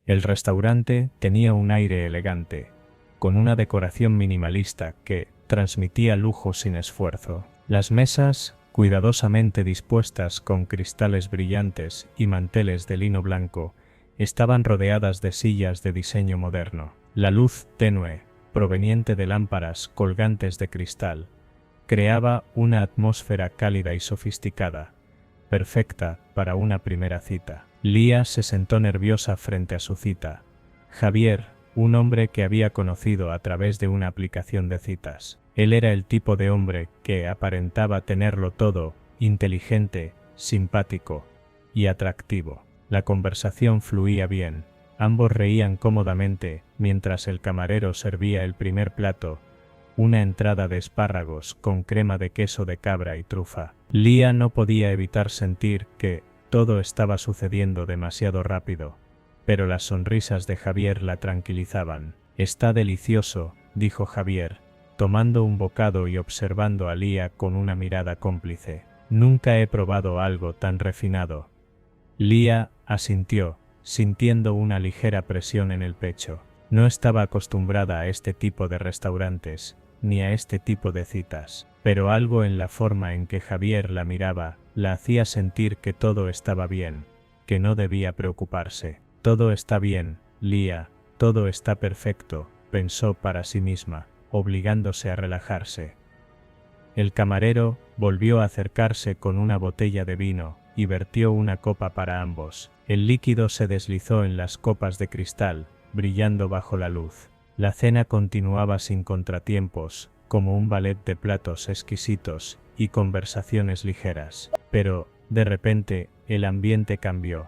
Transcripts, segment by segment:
El restaurante tenía un aire elegante, con una decoración minimalista que transmitía lujo sin esfuerzo. Las mesas, cuidadosamente dispuestas con cristales brillantes y manteles de lino blanco, estaban rodeadas de sillas de diseño moderno. La luz tenue, proveniente de lámparas colgantes de cristal, creaba una atmósfera cálida y sofisticada, perfecta para una primera cita. Lía se sentó nerviosa frente a su cita. Javier, un hombre que había conocido a través de una aplicación de citas. Él era el tipo de hombre que aparentaba tenerlo todo, inteligente, simpático y atractivo. La conversación fluía bien. Ambos reían cómodamente mientras el camarero servía el primer plato, una entrada de espárragos con crema de queso de cabra y trufa. Lía no podía evitar sentir que todo estaba sucediendo demasiado rápido, pero las sonrisas de Javier la tranquilizaban. «Está delicioso», dijo Javier, tomando un bocado y observando a Lía con una mirada cómplice. «Nunca he probado algo tan refinado». Lía asintió, sintiendo una ligera presión en el pecho. No estaba acostumbrada a este tipo de restaurantes, ni a este tipo de citas, pero algo en la forma en que Javier la miraba la hacía sentir que todo estaba bien, que no debía preocuparse. «Todo está bien, Lía, todo está perfecto», pensó para sí misma, obligándose a relajarse. El camarero volvió a acercarse con una botella de vino y vertió una copa para ambos. El líquido se deslizó en las copas de cristal, brillando bajo la luz. La cena continuaba sin contratiempos, como un ballet de platos exquisitos y conversaciones ligeras. Pero, de repente, el ambiente cambió.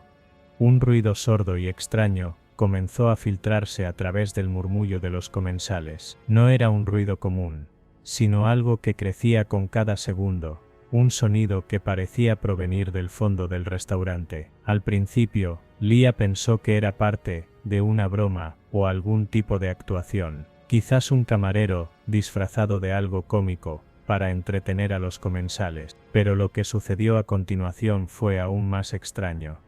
Un ruido sordo y extraño comenzó a filtrarse a través del murmullo de los comensales. No era un ruido común, sino algo que crecía con cada segundo, un sonido que parecía provenir del fondo del restaurante. Al principio, Lía pensó que era parte de una broma o algún tipo de actuación, quizás un camarero disfrazado de algo cómico para entretener a los comensales, pero lo que sucedió a continuación fue aún más extraño.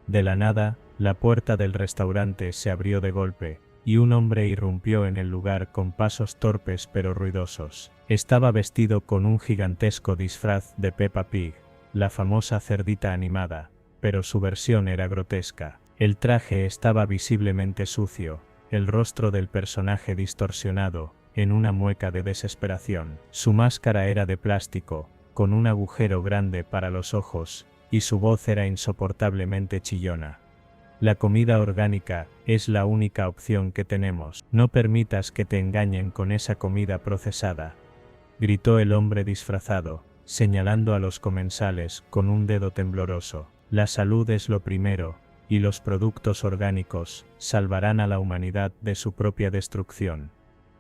De la nada, la puerta del restaurante se abrió de golpe, y un hombre irrumpió en el lugar con pasos torpes pero ruidosos. Estaba vestido con un gigantesco disfraz de Peppa Pig, la famosa cerdita animada, pero su versión era grotesca. El traje estaba visiblemente sucio, el rostro del personaje distorsionado, en una mueca de desesperación. Su máscara era de plástico, con un agujero grande para los ojos, y su voz era insoportablemente chillona. «La comida orgánica es la única opción que tenemos. No permitas que te engañen con esa comida procesada», gritó el hombre disfrazado, señalando a los comensales con un dedo tembloroso. «La salud es lo primero, y los productos orgánicos salvarán a la humanidad de su propia destrucción».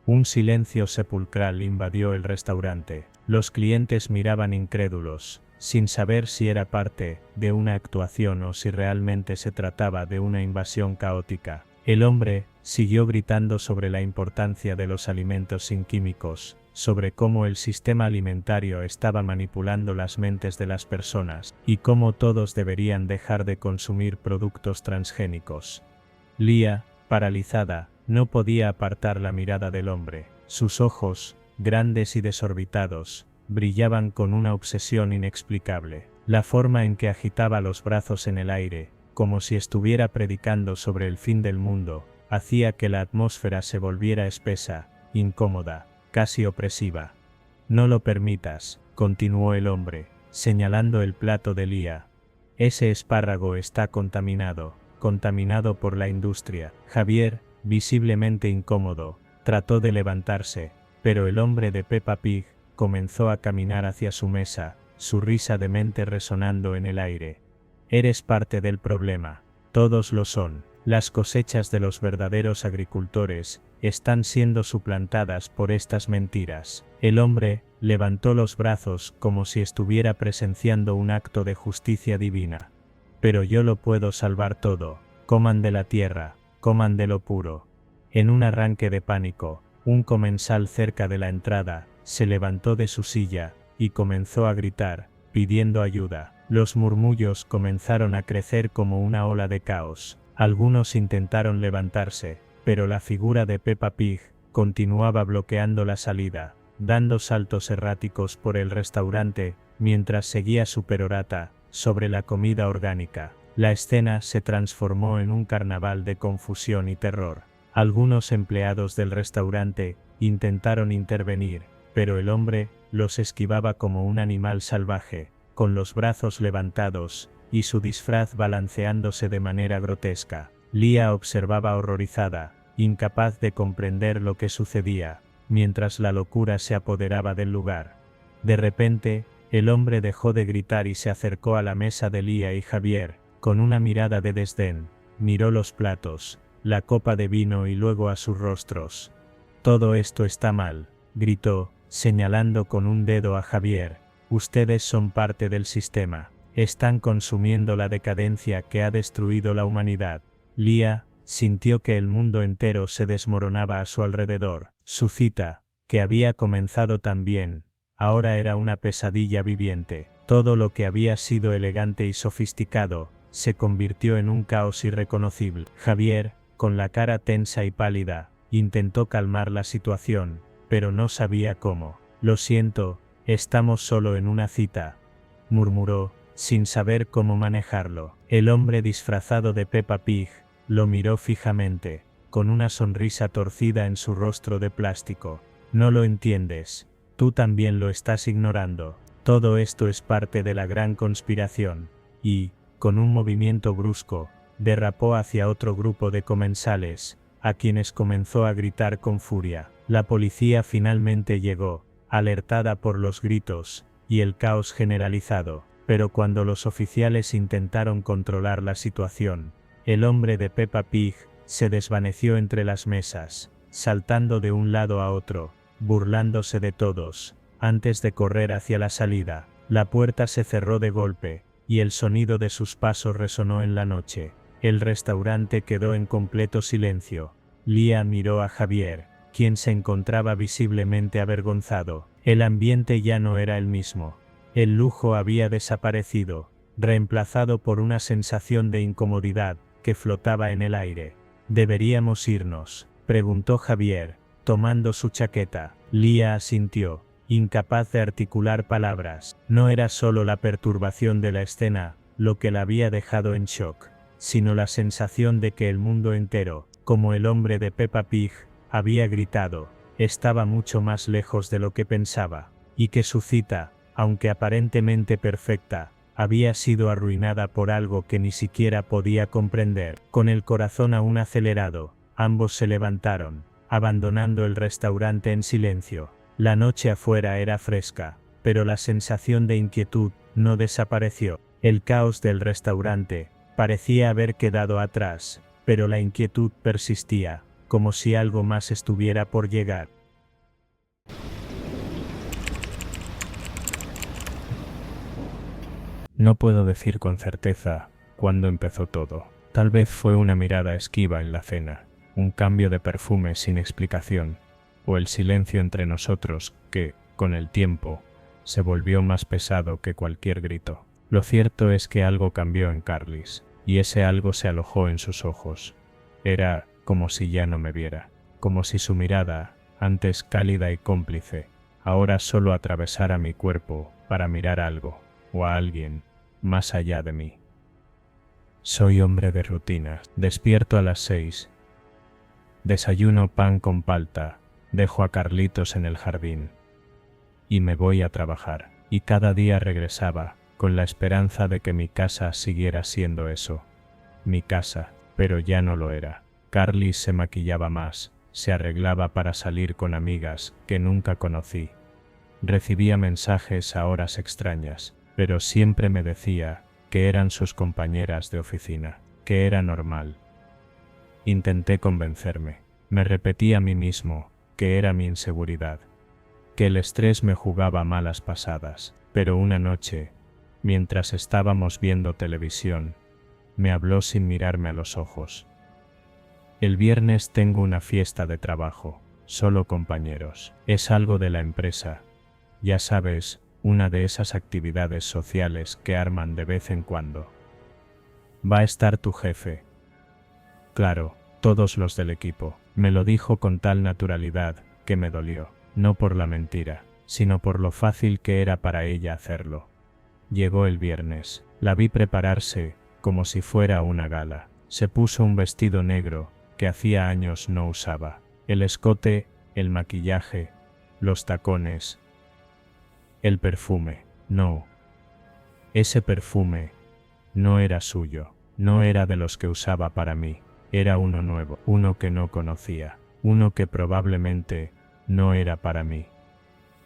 Un silencio sepulcral invadió el restaurante. Los clientes miraban incrédulos, sin saber si era parte de una actuación o si realmente se trataba de una invasión caótica. El hombre siguió gritando sobre la importancia de los alimentos sin químicos, sobre cómo el sistema alimentario estaba manipulando las mentes de las personas, y cómo todos deberían dejar de consumir productos transgénicos. Lía, paralizada, no podía apartar la mirada del hombre. Sus ojos, grandes y desorbitados, brillaban con una obsesión inexplicable. La forma en que agitaba los brazos en el aire, como si estuviera predicando sobre el fin del mundo, hacía que la atmósfera se volviera espesa, incómoda, casi opresiva. «No lo permitas», continuó el hombre, señalando el plato de Lía. «Ese espárrago está contaminado por la industria». Javier, visiblemente incómodo, trató de levantarse, pero el hombre de Peppa Pig comenzó a caminar hacia su mesa, su risa demente resonando en el aire. «Eres parte del problema. Todos lo son. Las cosechas de los verdaderos agricultores están siendo suplantadas por estas mentiras». El hombre levantó los brazos como si estuviera presenciando un acto de justicia divina. «Pero yo lo puedo salvar todo. Coman de la tierra, coman de lo puro». En un arranque de pánico, un comensal cerca de la entrada se levantó de su silla y comenzó a gritar, pidiendo ayuda. Los murmullos comenzaron a crecer como una ola de caos. Algunos intentaron levantarse, pero la figura de Peppa Pig continuaba bloqueando la salida, dando saltos erráticos por el restaurante, mientras seguía su perorata sobre la comida orgánica. La escena se transformó en un carnaval de confusión y terror. Algunos empleados del restaurante intentaron intervenir, pero el hombre los esquivaba como un animal salvaje, con los brazos levantados y su disfraz balanceándose de manera grotesca. Lia observaba horrorizada, incapaz de comprender lo que sucedía, mientras la locura se apoderaba del lugar. De repente, el hombre dejó de gritar y se acercó a la mesa de Lia y Javier, con una mirada de desdén. Miró los platos, la copa de vino y luego a sus rostros. «Todo esto está mal», gritó, señalando con un dedo a Javier. «Ustedes son parte del sistema. Están consumiendo la decadencia que ha destruido la humanidad». Lia sintió que el mundo entero se desmoronaba a su alrededor. Su cita, que había comenzado tan bien, ahora era una pesadilla viviente. Todo lo que había sido elegante y sofisticado se convirtió en un caos irreconocible. Javier, con la cara tensa y pálida, intentó calmar la situación, pero no sabía cómo. «Lo siento, estamos solo en una cita», murmuró, sin saber cómo manejarlo. El hombre disfrazado de Peppa Pig lo miró fijamente, con una sonrisa torcida en su rostro de plástico. «No lo entiendes. Tú también lo estás ignorando. Todo esto es parte de la gran conspiración». Y, con un movimiento brusco, derrapó hacia otro grupo de comensales, a quienes comenzó a gritar con furia. La policía finalmente llegó, alertada por los gritos y el caos generalizado, pero cuando los oficiales intentaron controlar la situación, el hombre de Peppa Pig se desvaneció entre las mesas, saltando de un lado a otro, burlándose de todos, antes de correr hacia la salida. La puerta se cerró de golpe, y el sonido de sus pasos resonó en la noche. El restaurante quedó en completo silencio. Lia miró a Javier, quien se encontraba visiblemente avergonzado. El ambiente ya no era el mismo. El lujo había desaparecido, reemplazado por una sensación de incomodidad que flotaba en el aire. «¿Deberíamos irnos?», preguntó Javier, tomando su chaqueta. Lia asintió, incapaz de articular palabras. No era solo la perturbación de la escena lo que la había dejado en shock, sino la sensación de que el mundo entero, como el hombre de Peppa Pig había gritado, estaba mucho más lejos de lo que pensaba, y que su cita, aunque aparentemente perfecta, había sido arruinada por algo que ni siquiera podía comprender. Con el corazón aún acelerado, ambos se levantaron, abandonando el restaurante en silencio. La noche afuera era fresca, pero la sensación de inquietud no desapareció. El caos del restaurante parecía haber quedado atrás, pero la inquietud persistía, como si algo más estuviera por llegar. No puedo decir con certeza cuándo empezó todo. Tal vez fue una mirada esquiva en la cena, un cambio de perfume sin explicación, o el silencio entre nosotros que, con el tiempo, se volvió más pesado que cualquier grito. Lo cierto es que algo cambió en Carlis, y ese algo se alojó en sus ojos. Era como si ya no me viera, como si su mirada, antes cálida y cómplice, ahora solo atravesara mi cuerpo para mirar algo, o a alguien, más allá de mí. Soy hombre de rutinas. Despierto a las 6. Desayuno pan con palta, dejo a Carlitos en el jardín. Y me voy a trabajar. Y cada día regresaba, con la esperanza de que mi casa siguiera siendo eso. Mi casa, pero ya no lo era. Carlis se maquillaba más, se arreglaba para salir con amigas que nunca conocí. Recibía mensajes a horas extrañas, pero siempre me decía que eran sus compañeras de oficina, que era normal. Intenté convencerme. Me repetí a mí mismo que era mi inseguridad, que el estrés me jugaba malas pasadas, pero una noche, mientras estábamos viendo televisión, me habló sin mirarme a los ojos. El viernes tengo una fiesta de trabajo, solo compañeros. Es algo de la empresa. Ya sabes, una de esas actividades sociales que arman de vez en cuando. Va a estar tu jefe. Claro, todos los del equipo. Me lo dijo con tal naturalidad, que me dolió, no por la mentira, sino por lo fácil que era para ella hacerlo. Llegó el viernes. La vi prepararse, como si fuera una gala. Se puso un vestido negro, que hacía años no usaba. El escote, el maquillaje, los tacones. El perfume. No. Ese perfume no era suyo, no era de los que usaba para mí. Era uno nuevo, uno que no conocía, uno que probablemente no era para mí.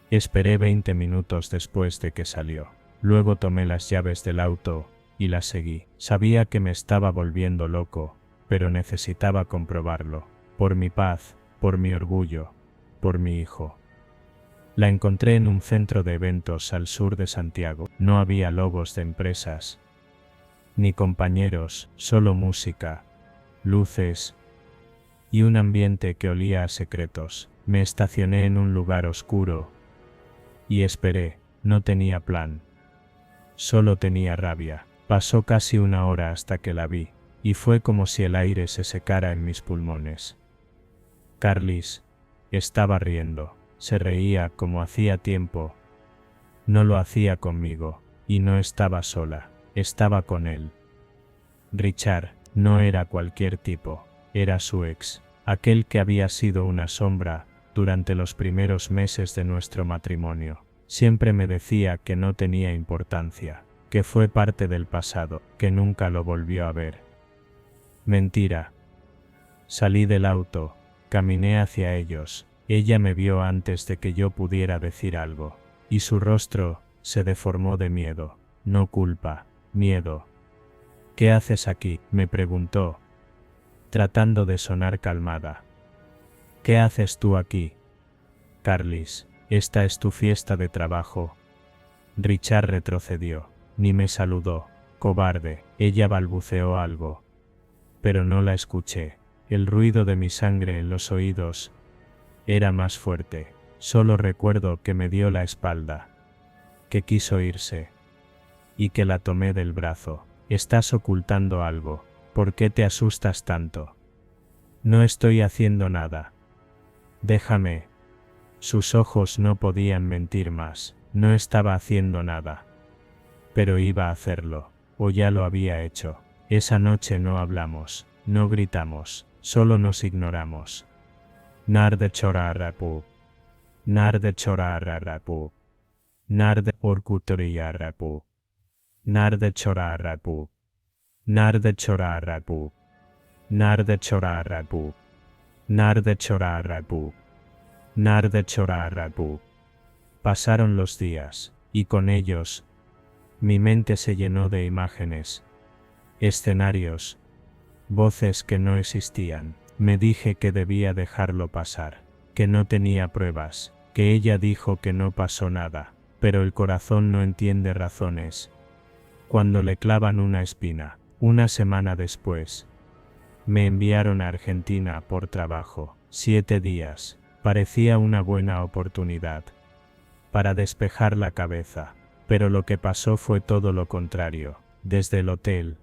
Esperé 20 minutos después de que salió. Luego tomé las llaves del auto y la seguí. Sabía que me estaba volviendo loco, pero necesitaba comprobarlo. Por mi paz, por mi orgullo, por mi hijo. La encontré en un centro de eventos al sur de Santiago. No había logos de empresas, ni compañeros, solo música, luces y un ambiente que olía a secretos. Me estacioné en un lugar oscuro y esperé. No tenía plan. Solo tenía rabia. Pasó casi una hora hasta que la vi, y fue como si el aire se secara en mis pulmones. Carlis estaba riendo. Se reía como hacía tiempo. No lo hacía conmigo, y no estaba sola, estaba con él. Richard no era cualquier tipo, era su ex, aquel que había sido una sombra durante los primeros meses de nuestro matrimonio. Siempre me decía que no tenía importancia, que fue parte del pasado, que nunca lo volvió a ver. Mentira. Salí del auto, caminé hacia ellos. Ella me vio antes de que yo pudiera decir algo, y su rostro se deformó de miedo, no culpa, miedo. ¿Qué haces aquí?, me preguntó, tratando de sonar calmada. ¿Qué haces tú aquí? Carlis, esta es tu fiesta de trabajo. Richard retrocedió, ni me saludó, cobarde. Ella balbuceó algo, pero no la escuché. El ruido de mi sangre en los oídos era más fuerte. Solo recuerdo que me dio la espalda, que quiso irse, y que la tomé del brazo. Estás ocultando algo. ¿Por qué te asustas tanto? No estoy haciendo nada. Déjame. Sus ojos no podían mentir más. No estaba haciendo nada. Pero iba a hacerlo, o ya lo había hecho. Esa noche no hablamos, no gritamos, solo nos ignoramos. Narde chorarapu. Narde chorarapu. Narde orkutoriarapu. Narde chorarapu. Narde chorarapu. Narde chorarapu. Narde chorarapu. Narde chorarapu. Pasaron los días, y con ellos, mi mente se llenó de imágenes, escenarios, voces que no existían. Me dije que debía dejarlo pasar, que no tenía pruebas, que ella dijo que no pasó nada, pero el corazón no entiende razones. Cuando le clavan una espina, una semana después, me enviaron a Argentina por trabajo. 7 días, parecía una buena oportunidad para despejar la cabeza, pero lo que pasó fue todo lo contrario. Desde el hotel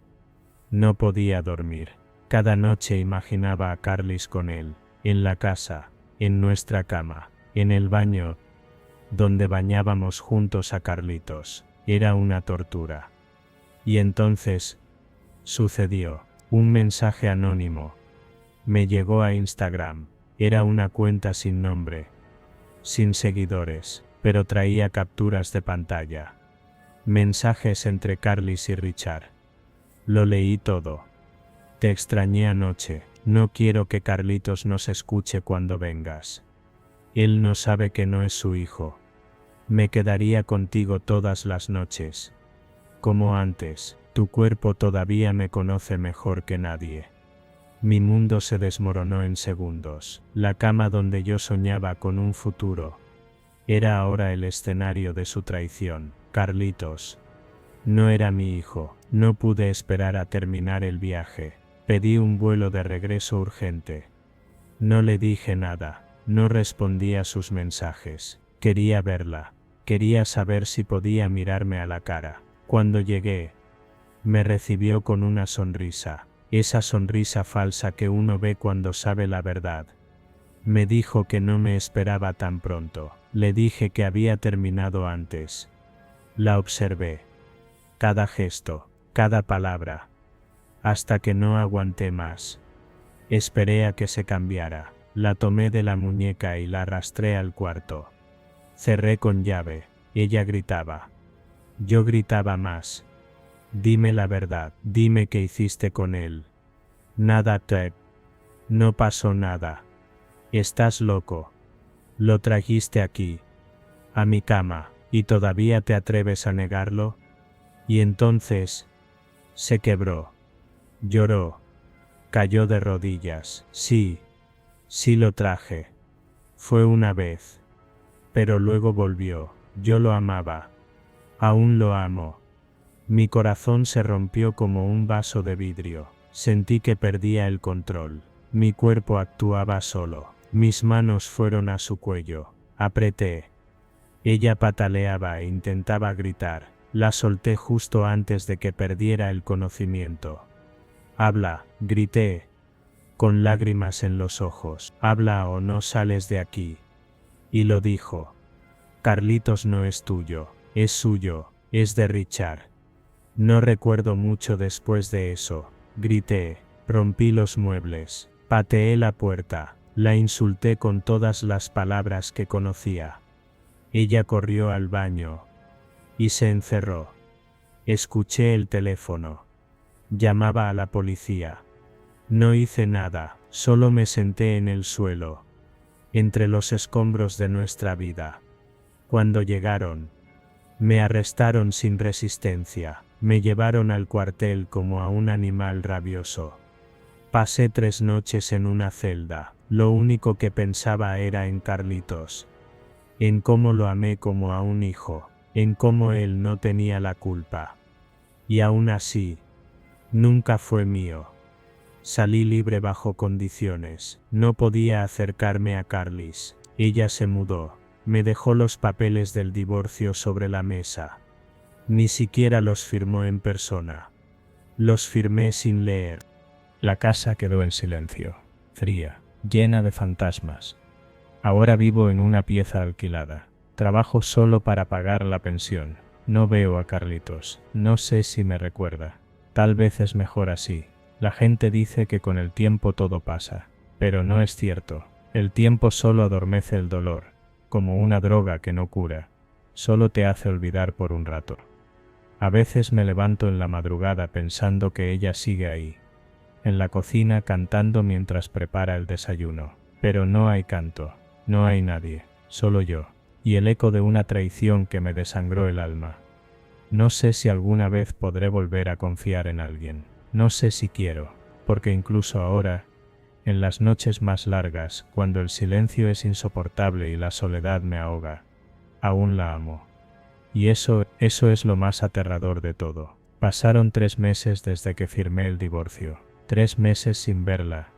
no podía dormir. Cada noche imaginaba a Carlis con él, en la casa, en nuestra cama, en el baño, donde bañábamos juntos a Carlitos. Era una tortura. Y entonces sucedió. Un mensaje anónimo me llegó a Instagram. Era una cuenta sin nombre, sin seguidores, pero traía capturas de pantalla. Mensajes entre Carlis y Richard. Lo leí todo. Te extrañé anoche. No quiero que Carlitos nos escuche cuando vengas. Él no sabe que no es su hijo. Me quedaría contigo todas las noches. Como antes, tu cuerpo todavía me conoce mejor que nadie. Mi mundo se desmoronó en segundos. La cama donde yo soñaba con un futuro era ahora el escenario de su traición. Carlitos no era mi hijo. No pude esperar a terminar el viaje. Pedí un vuelo de regreso urgente. No le dije nada. No respondí a sus mensajes. Quería verla. Quería saber si podía mirarme a la cara. Cuando llegué, me recibió con una sonrisa. esa sonrisa falsa que uno ve cuando sabe la verdad. Me dijo que no me esperaba tan pronto. Le dije que había terminado antes. La observé. Cada gesto, cada palabra. Hasta que no aguanté más. Esperé a que se cambiara. La tomé de la muñeca y la arrastré al cuarto. Cerré con llave. Ella gritaba. Yo gritaba más. Dime la verdad. Dime qué hiciste con él. Nada, Ted. No pasó nada. Estás loco. Lo trajiste aquí. A mi cama. ¿Y todavía te atreves a negarlo? Y entonces se quebró. Lloró. Cayó de rodillas. Sí. Sí lo traje. Fue una vez. Pero luego volvió. Yo lo amaba. Aún lo amo. Mi corazón se rompió como un vaso de vidrio. Sentí que perdía el control. Mi cuerpo actuaba solo. Mis manos fueron a su cuello. Apreté. Ella pataleaba e intentaba gritar. La solté justo antes de que perdiera el conocimiento. Habla, grité, con lágrimas en los ojos. Habla o no sales de aquí. Y lo dijo. Carlitos no es tuyo, es suyo, es de Richard. No recuerdo mucho después de eso. Grité, rompí los muebles, pateé la puerta, la insulté con todas las palabras que conocía. Ella corrió al baño y se encerró. Escuché el teléfono. Llamaba a la policía. No hice nada, solo me senté en el suelo, entre los escombros de nuestra vida. Cuando llegaron, me arrestaron sin resistencia, me llevaron al cuartel como a un animal rabioso. Pasé 3 noches en una celda, lo único que pensaba era en Carlitos. En cómo lo amé como a un hijo, en cómo él no tenía la culpa. Y aún así, nunca fue mío. Salí libre bajo condiciones, no podía acercarme a Carlis. Ella se mudó, me dejó los papeles del divorcio sobre la mesa. Ni siquiera los firmó en persona. Los firmé sin leer. La casa quedó en silencio, fría, llena de fantasmas. Ahora vivo en una pieza alquilada. Trabajo solo para pagar la pensión. No veo a Carlitos. No sé si me recuerda. Tal vez es mejor así. La gente dice que con el tiempo todo pasa. Pero no es cierto. El tiempo solo adormece el dolor. Como una droga que no cura. Solo te hace olvidar por un rato. A veces me levanto en la madrugada pensando que ella sigue ahí. En la cocina cantando mientras prepara el desayuno. Pero no hay canto. No hay nadie. Solo yo. Y el eco de una traición que me desangró el alma. No sé si alguna vez podré volver a confiar en alguien. No sé si quiero, porque incluso ahora, en las noches más largas, cuando el silencio es insoportable y la soledad me ahoga, aún la amo. Y eso es lo más aterrador de todo. Pasaron 3 meses desde que firmé el divorcio. 3 meses sin verla,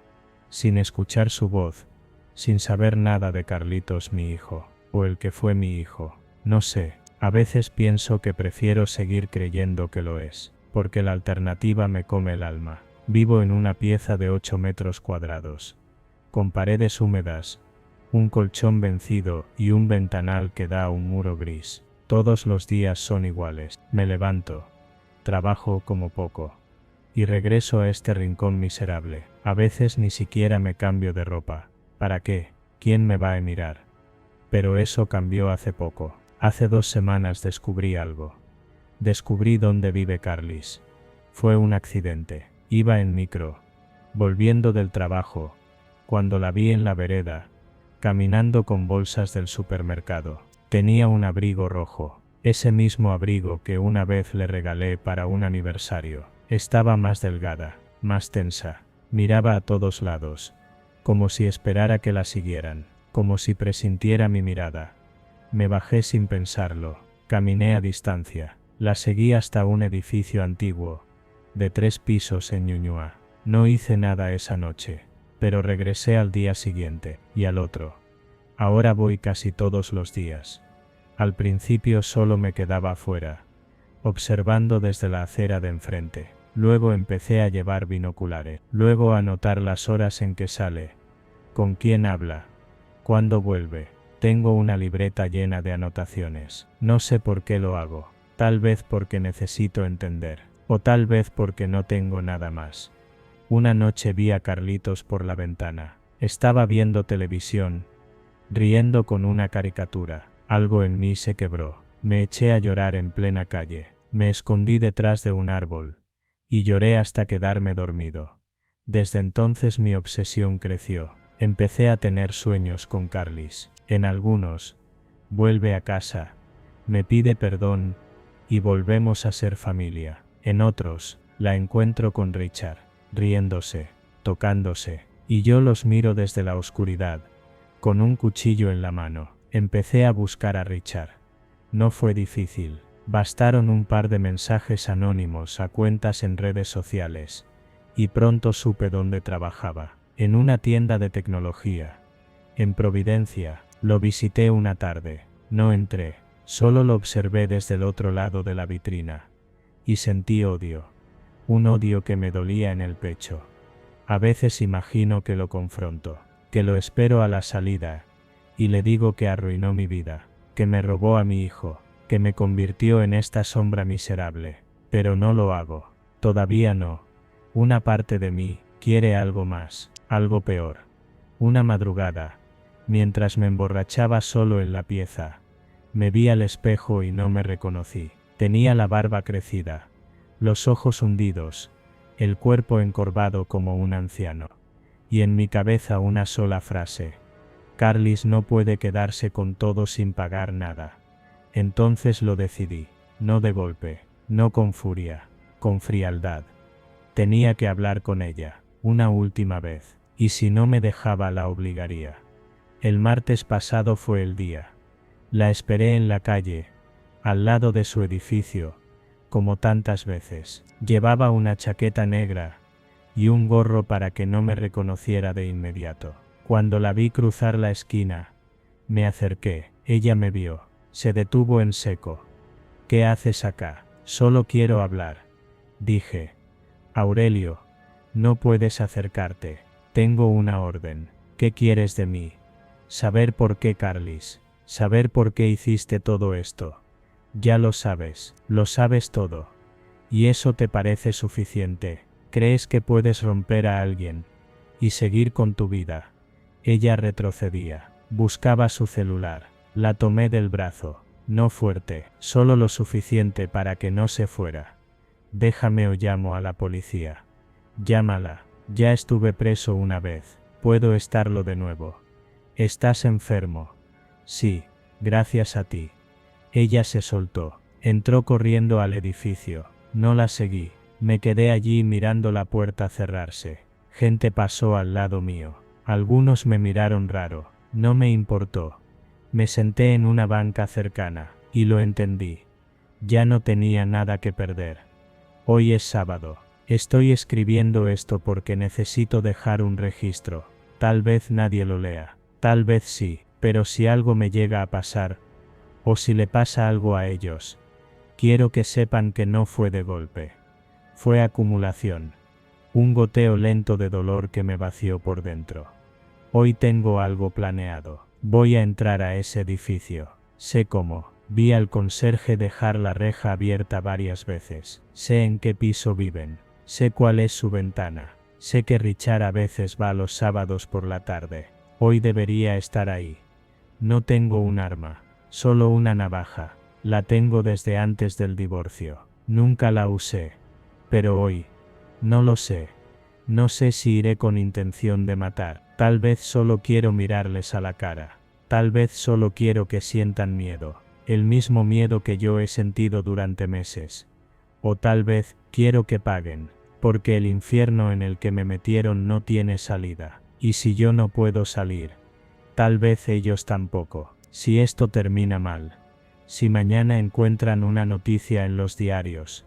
sin escuchar su voz, sin saber nada de Carlitos mi hijo, o el que fue mi hijo. No sé, a veces pienso que prefiero seguir creyendo que lo es, porque la alternativa me come el alma. Vivo en una pieza de 8 metros cuadrados, con paredes húmedas, un colchón vencido y un ventanal que da a un muro gris. Todos los días son iguales. Me levanto, trabajo como poco, y regreso a este rincón miserable. A veces ni siquiera me cambio de ropa. ¿Para qué? ¿Quién me va a mirar? Pero eso cambió hace poco. Hace 2 semanas descubrí algo. Descubrí dónde vive Carlis. Fue un accidente. Iba en micro, volviendo del trabajo, cuando la vi en la vereda, caminando con bolsas del supermercado. Tenía un abrigo rojo, ese mismo abrigo que una vez le regalé para un aniversario. Estaba más delgada, más tensa. Miraba a todos lados, como si esperara que la siguieran, como si presintiera mi mirada. Me bajé sin pensarlo, caminé a distancia, la seguí hasta un edificio antiguo, de 3 pisos en Ñuñoa. No hice nada esa noche, pero regresé al día siguiente, y al otro. Ahora voy casi todos los días. Al principio solo me quedaba afuera, observando desde la acera de enfrente. Luego empecé a llevar binoculares. Luego a notar las horas en que sale. ¿Con quién habla? ¿Cuándo vuelve? Tengo una libreta llena de anotaciones. No sé por qué lo hago. Tal vez porque necesito entender. O tal vez porque no tengo nada más. Una noche vi a Carlitos por la ventana. Estaba viendo televisión, riendo con una caricatura. Algo en mí se quebró. Me eché a llorar en plena calle. Me escondí detrás de un árbol. Y lloré hasta quedarme dormido. Desde entonces mi obsesión creció. Empecé a tener sueños con Carlis. En algunos, vuelve a casa, me pide perdón, y volvemos a ser familia. En otros, la encuentro con Richard, riéndose, tocándose, y yo los miro desde la oscuridad, con un cuchillo en la mano. Empecé a buscar a Richard. No fue difícil. Bastaron un par de mensajes anónimos a cuentas en redes sociales, y pronto supe dónde trabajaba. En una tienda de tecnología. En Providencia. Lo visité una tarde. No entré. Solo lo observé desde el otro lado de la vitrina. Y sentí odio. Un odio que me dolía en el pecho. A veces imagino que lo confronto. Que lo espero a la salida. Y le digo que arruinó mi vida. Que me robó a mi hijo. Que me convirtió en esta sombra miserable. Pero no lo hago. Todavía no. Una parte de mí quiere algo más. Algo peor. Una madrugada, mientras me emborrachaba solo en la pieza, me vi al espejo y no me reconocí. Tenía la barba crecida, los ojos hundidos, el cuerpo encorvado como un anciano. Y en mi cabeza una sola frase: Carlis no puede quedarse con todo sin pagar nada. Entonces lo decidí, no de golpe, no con furia, con frialdad. Tenía que hablar con ella, una última vez. Y si no me dejaba la obligaría. El martes pasado fue el día. La esperé en la calle, al lado de su edificio, como tantas veces. Llevaba una chaqueta negra y un gorro para que no me reconociera de inmediato. Cuando la vi cruzar la esquina, me acerqué. Ella me vio. Se detuvo en seco. ¿Qué haces acá? Solo quiero hablar, dije. Aurelio, no puedes acercarte. Tengo una orden. ¿Qué quieres de mí? Saber por qué, Carlis. Saber por qué hiciste todo esto. Ya lo sabes todo. ¿Y eso te parece suficiente? ¿Crees que puedes romper a alguien y seguir con tu vida? Ella retrocedía. Buscaba su celular. La tomé del brazo. No fuerte, solo lo suficiente para que no se fuera. Déjame o llamo a la policía. Llámala. Ya estuve preso una vez. Puedo estarlo de nuevo. ¿Estás enfermo? Sí, gracias a ti. Ella se soltó. Entró corriendo al edificio. No la seguí. Me quedé allí mirando la puerta cerrarse. Gente pasó al lado mío. Algunos me miraron raro. No me importó. Me senté en una banca cercana, y lo entendí. Ya no tenía nada que perder. Hoy es sábado. Estoy escribiendo esto porque necesito dejar un registro. Tal vez nadie lo lea. Tal vez sí, pero si algo me llega a pasar, o si le pasa algo a ellos, quiero que sepan que no fue de golpe. Fue acumulación. Un goteo lento de dolor que me vació por dentro. Hoy tengo algo planeado. Voy a entrar a ese edificio. Sé cómo. Vi al conserje dejar la reja abierta varias veces. Sé en qué piso viven. Sé cuál es su ventana. Sé que Richard a veces va los sábados por la tarde. Hoy debería estar ahí. No tengo un arma. Solo una navaja. La tengo desde antes del divorcio. Nunca la usé. Pero hoy, no lo sé. No sé si iré con intención de matar. Tal vez solo quiero mirarles a la cara. Tal vez solo quiero que sientan miedo. El mismo miedo que yo he sentido durante meses. O tal vez, quiero que paguen. Porque el infierno en el que me metieron no tiene salida. Y si yo no puedo salir, tal vez ellos tampoco. Si esto termina mal. Si mañana encuentran una noticia en los diarios.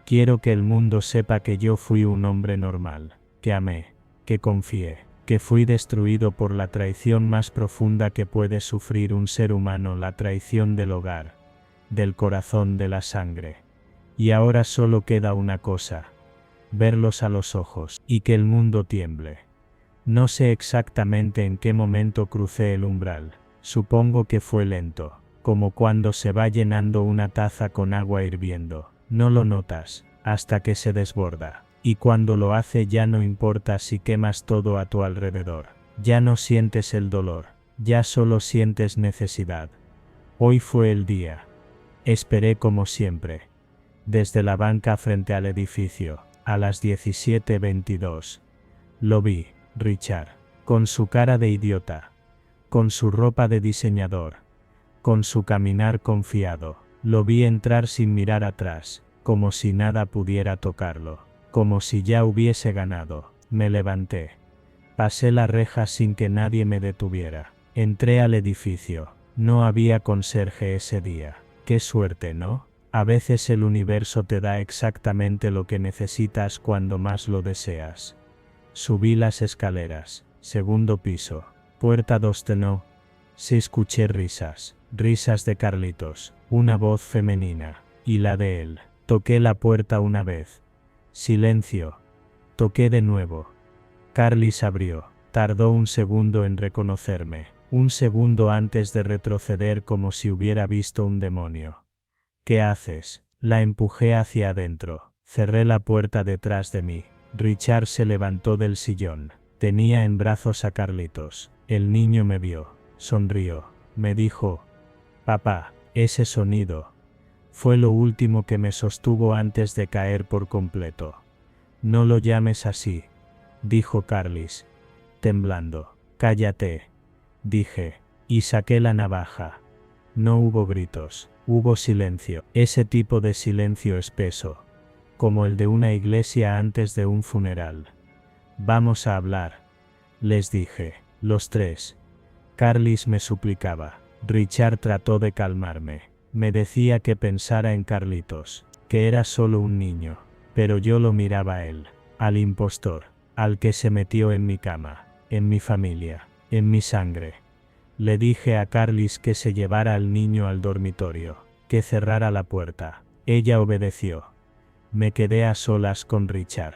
Quiero que el mundo sepa que yo fui un hombre normal. Que amé. Que confié. Que fui destruido por la traición más profunda que puede sufrir un ser humano, la traición del hogar, del corazón, de la sangre. Y ahora solo queda una cosa: verlos a los ojos, y que el mundo tiemble. No sé exactamente en qué momento crucé el umbral. Supongo que fue lento, como cuando se va llenando una taza con agua hirviendo. No lo notas, hasta que se desborda. Y cuando lo hace ya no importa si quemas todo a tu alrededor. Ya no sientes el dolor, ya solo sientes necesidad. Hoy fue el día. Esperé como siempre. Desde la banca frente al edificio, a las 17:22. Lo vi, Richard, con su cara de idiota, con su ropa de diseñador, con su caminar confiado. Lo vi entrar sin mirar atrás, como si nada pudiera tocarlo, como si ya hubiese ganado. Me levanté. Pasé la reja sin que nadie me detuviera. Entré al edificio. No había conserje ese día. Qué suerte, ¿no? A veces el universo te da exactamente lo que necesitas cuando más lo deseas. Subí las escaleras. Segundo piso. Puerta 2 no. Sí, escuché risas. Risas de Carlitos. Una voz femenina. Y la de él. Toqué la puerta una vez. Silencio. Toqué de nuevo. Carlis abrió. Tardó un segundo en reconocerme. Un segundo antes de retroceder como si hubiera visto un demonio. ¿Qué haces? La empujé hacia adentro. Cerré la puerta detrás de mí. Richard se levantó del sillón. Tenía en brazos a Carlitos. El niño me vio. Sonrió. Me dijo: «Papá». Ese sonido fue lo último que me sostuvo antes de caer por completo. «No lo llames así», dijo Carlis, temblando. «Cállate», dije, y saqué la navaja. No hubo gritos, hubo silencio, ese tipo de silencio espeso, como el de una iglesia antes de un funeral. «Vamos a hablar», les dije, los tres. Carlis me suplicaba. Richard trató de calmarme. Me decía que pensara en Carlitos, que era solo un niño, pero yo lo miraba a él, al impostor, al que se metió en mi cama, en mi familia, en mi sangre. Le dije a Carlis que se llevara al niño al dormitorio, que cerrara la puerta. Ella obedeció. Me quedé a solas con Richard.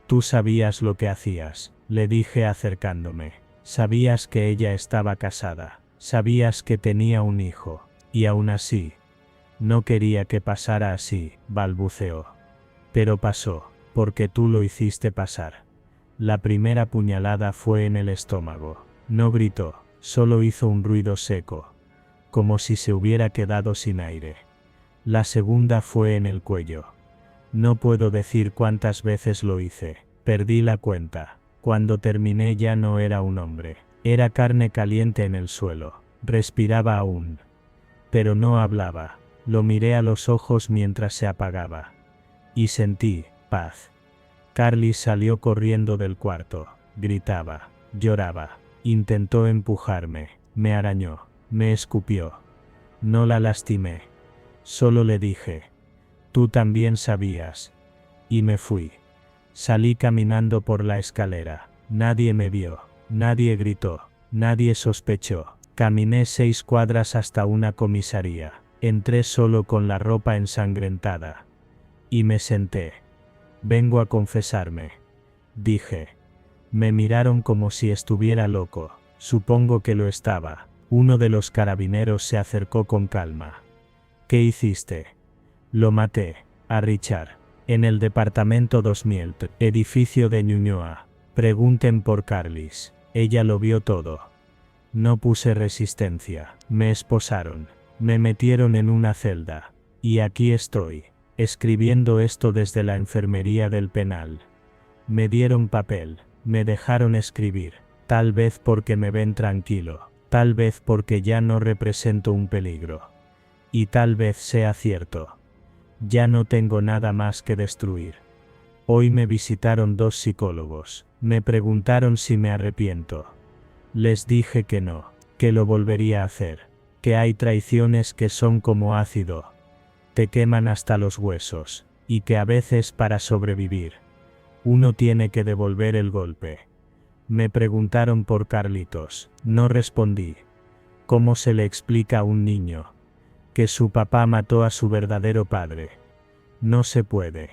«Tú sabías lo que hacías», le dije acercándome. «Sabías que ella estaba casada, sabías que tenía un hijo, y aún así, no quería que pasara así», balbuceó. «Pero pasó, porque tú lo hiciste pasar». La primera puñalada fue en el estómago. No gritó, solo hizo un ruido seco, como si se hubiera quedado sin aire. La segunda fue en el cuello. No puedo decir cuántas veces lo hice, perdí la cuenta. Cuando terminé ya no era un hombre, era carne caliente en el suelo, respiraba aún, pero no hablaba. Lo miré a los ojos mientras se apagaba. Y sentí paz. Carlis salió corriendo del cuarto, gritaba, lloraba, intentó empujarme, me arañó, me escupió. No la lastimé, solo le dije: «Tú también sabías». Y me fui. Salí caminando por la escalera. Nadie me vio, nadie gritó, nadie sospechó. Caminé 6 cuadras hasta una comisaría. Entré solo con la ropa ensangrentada. Y me senté. «Vengo a confesarme», dije. Me miraron como si estuviera loco. Supongo que lo estaba. Uno de los carabineros se acercó con calma. «¿Qué hiciste?» «Lo maté, a Richard, en el departamento 2000, edificio de Ñuñoa. Pregunten por Carlis, ella lo vio todo». No puse resistencia. Me esposaron. Me metieron en una celda. Y aquí estoy, escribiendo esto desde la enfermería del penal. Me dieron papel, me dejaron escribir, tal vez porque me ven tranquilo, tal vez porque ya no represento un peligro. Y tal vez sea cierto. Ya no tengo nada más que destruir. Hoy me visitaron 2 psicólogos, me preguntaron si me arrepiento. Les dije que no, que lo volvería a hacer, que hay traiciones que son como ácido, te queman hasta los huesos, y que a veces para sobrevivir, uno tiene que devolver el golpe. Me preguntaron por Carlitos, no respondí. ¿Cómo se le explica a un niño que su papá mató a su verdadero padre? No se puede.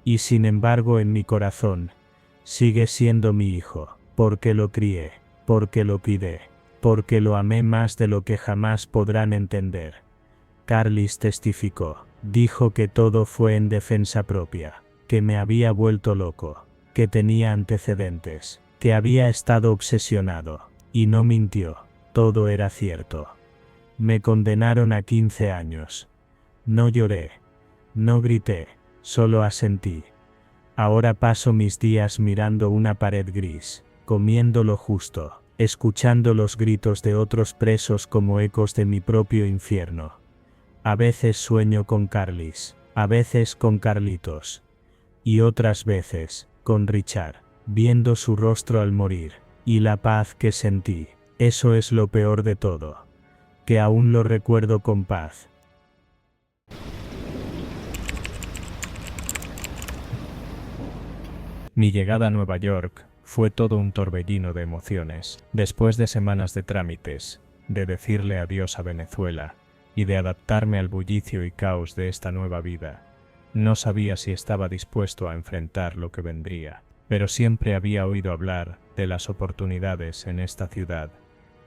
Y sin embargo en mi corazón, sigue siendo mi hijo, porque lo crié, porque lo cuidé, porque lo amé más de lo que jamás podrán entender. Carlis testificó, dijo que todo fue en defensa propia, que me había vuelto loco, que tenía antecedentes, que había estado obsesionado, y no mintió, todo era cierto. Me condenaron a 15 años. No lloré, no grité, solo asentí. Ahora paso mis días mirando una pared gris, comiendo lo justo, escuchando los gritos de otros presos como ecos de mi propio infierno. A veces sueño con Carlis, a veces con Carlitos, y otras veces, con Richard, viendo su rostro al morir, y la paz que sentí. Eso es lo peor de todo, que aún lo recuerdo con paz. Mi llegada a Nueva York fue todo un torbellino de emociones. Después de semanas de trámites, de decirle adiós a Venezuela y de adaptarme al bullicio y caos de esta nueva vida, no sabía si estaba dispuesto a enfrentar lo que vendría, pero siempre había oído hablar de las oportunidades en esta ciudad,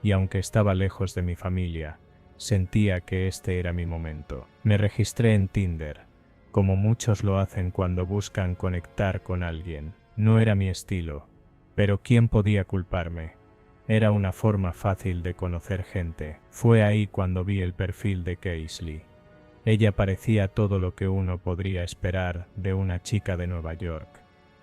y aunque estaba lejos de mi familia, sentía que este era mi momento. Me registré en Tinder, como muchos lo hacen cuando buscan conectar con alguien. No era mi estilo, pero ¿quién podía culparme? Era una forma fácil de conocer gente. Fue ahí cuando vi el perfil de Keisley. Ella parecía todo lo que uno podría esperar de una chica de Nueva York.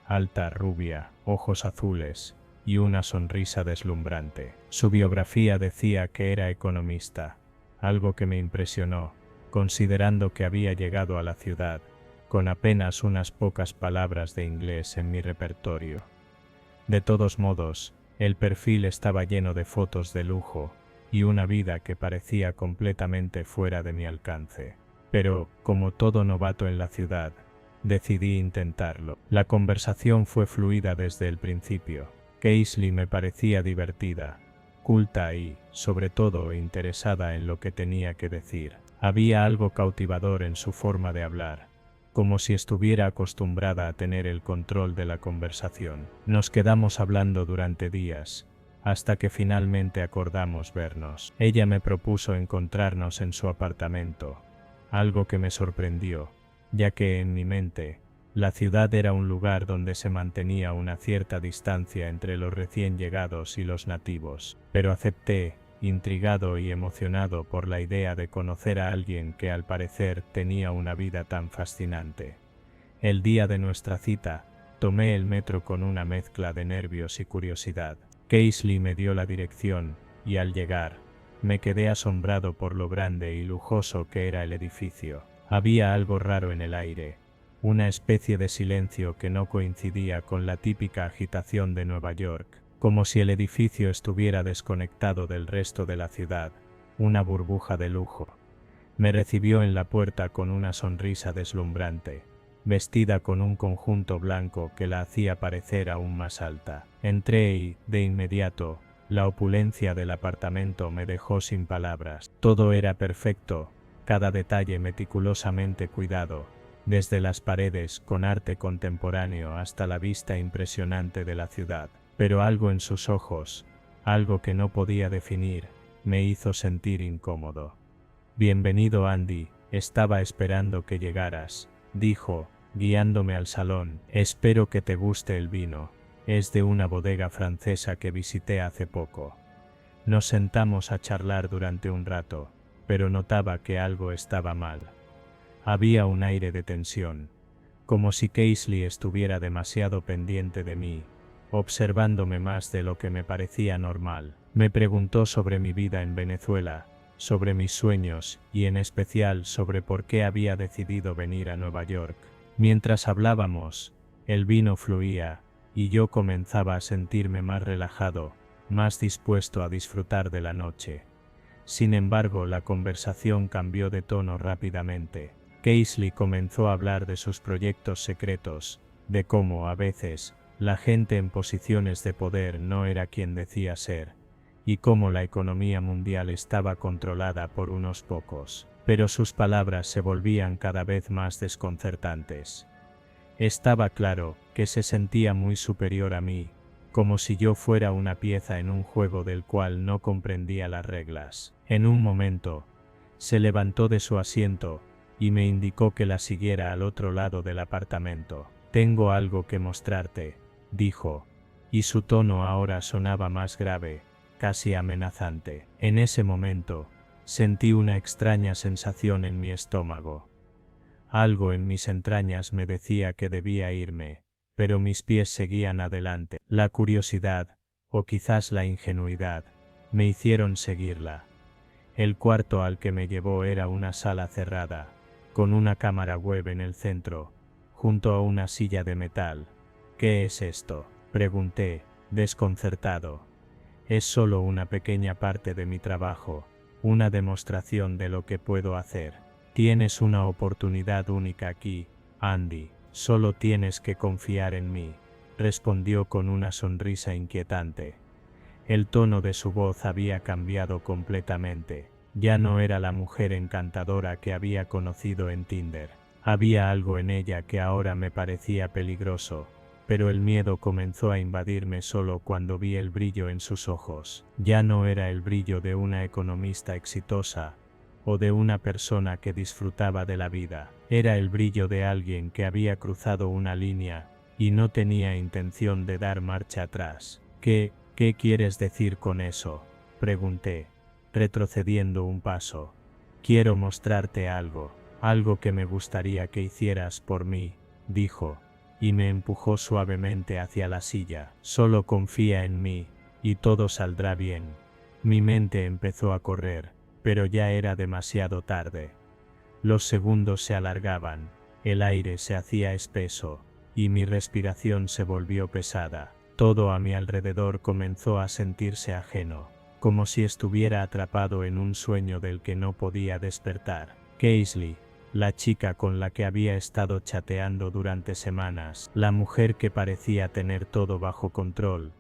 Alta, rubia, ojos azules y una sonrisa deslumbrante. Su biografía decía que era economista, algo que me impresionó, considerando que había llegado a la ciudad con apenas unas pocas palabras de inglés en mi repertorio. De todos modos, el perfil estaba lleno de fotos de lujo y una vida que parecía completamente fuera de mi alcance. Pero, como todo novato en la ciudad, decidí intentarlo. La conversación fue fluida desde el principio. Keisley me parecía divertida, culta y, sobre todo, interesada en lo que tenía que decir. Había algo cautivador en su forma de hablar, como si estuviera acostumbrada a tener el control de la conversación. Nos quedamos hablando durante días, hasta que finalmente acordamos vernos. Ella me propuso encontrarnos en su apartamento, algo que me sorprendió, ya que en mi mente, la ciudad era un lugar donde se mantenía una cierta distancia entre los recién llegados y los nativos, pero acepté, intrigado y emocionado por la idea de conocer a alguien que al parecer tenía una vida tan fascinante. El día de nuestra cita, tomé el metro con una mezcla de nervios y curiosidad. Keisley me dio la dirección, y al llegar, me quedé asombrado por lo grande y lujoso que era el edificio. Había algo raro en el aire, una especie de silencio que no coincidía con la típica agitación de Nueva York, como si el edificio estuviera desconectado del resto de la ciudad, una burbuja de lujo. Me recibió en la puerta con una sonrisa deslumbrante, vestida con un conjunto blanco que la hacía parecer aún más alta. Entré y, de inmediato, la opulencia del apartamento me dejó sin palabras. Todo era perfecto, cada detalle meticulosamente cuidado, desde las paredes con arte contemporáneo hasta la vista impresionante de la ciudad. Pero algo en sus ojos, algo que no podía definir, me hizo sentir incómodo. «Bienvenido, Andy, estaba esperando que llegaras», dijo, guiándome al salón. «Espero que te guste el vino, es de una bodega francesa que visité hace poco». Nos sentamos a charlar durante un rato, pero notaba que algo estaba mal. Había un aire de tensión, como si Keisley estuviera demasiado pendiente de mí, observándome más de lo que me parecía normal. Me preguntó sobre mi vida en Venezuela, sobre mis sueños y en especial sobre por qué había decidido venir a Nueva York. Mientras hablábamos, el vino fluía y yo comenzaba a sentirme más relajado, más dispuesto a disfrutar de la noche. Sin embargo, la conversación cambió de tono rápidamente. Keisley comenzó a hablar de sus proyectos secretos, de cómo, a veces, la gente en posiciones de poder no era quien decía ser, y cómo la economía mundial estaba controlada por unos pocos. Pero sus palabras se volvían cada vez más desconcertantes. Estaba claro que se sentía muy superior a mí, como si yo fuera una pieza en un juego del cual no comprendía las reglas. En un momento, se levantó de su asiento y me indicó que la siguiera al otro lado del apartamento. «Tengo algo que mostrarte», dijo, y su tono ahora sonaba más grave, casi amenazante. En ese momento, sentí una extraña sensación en mi estómago. Algo en mis entrañas me decía que debía irme, pero mis pies seguían adelante. La curiosidad, o quizás la ingenuidad, me hicieron seguirla. El cuarto al que me llevó era una sala cerrada, con una cámara web en el centro, junto a una silla de metal. «¿Qué es esto?», pregunté, desconcertado. «Es solo una pequeña parte de mi trabajo, una demostración de lo que puedo hacer. Tienes una oportunidad única aquí, Andy, solo tienes que confiar en mí», respondió con una sonrisa inquietante. El tono de su voz había cambiado completamente. Ya no era la mujer encantadora que había conocido en Tinder. Había algo en ella que ahora me parecía peligroso, pero el miedo comenzó a invadirme solo cuando vi el brillo en sus ojos. Ya no era el brillo de una economista exitosa, o de una persona que disfrutaba de la vida. Era el brillo de alguien que había cruzado una línea, y no tenía intención de dar marcha atrás. ¿Qué quieres decir con eso?, pregunté, retrocediendo un paso. «Quiero mostrarte algo que me gustaría que hicieras por mí», dijo, y me empujó suavemente hacia la silla. «Solo confía en mí, y todo saldrá bien». Mi mente empezó a correr, pero ya era demasiado tarde. Los segundos se alargaban, el aire se hacía espeso, y mi respiración se volvió pesada. Todo a mi alrededor comenzó a sentirse ajeno, como si estuviera atrapado en un sueño del que no podía despertar. Casely, la chica con la que había estado chateando durante semanas, la mujer que parecía tener todo bajo control,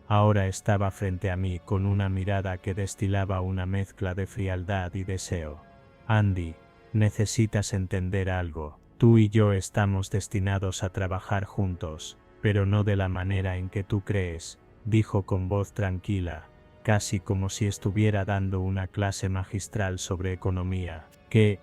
ahora estaba frente a mí con una mirada que destilaba una mezcla de frialdad y deseo. «Andy, necesitas entender algo. Tú y yo estamos destinados a trabajar juntos, pero no de la manera en que tú crees», dijo con voz tranquila, casi como si estuviera dando una clase magistral sobre economía. ¿Qué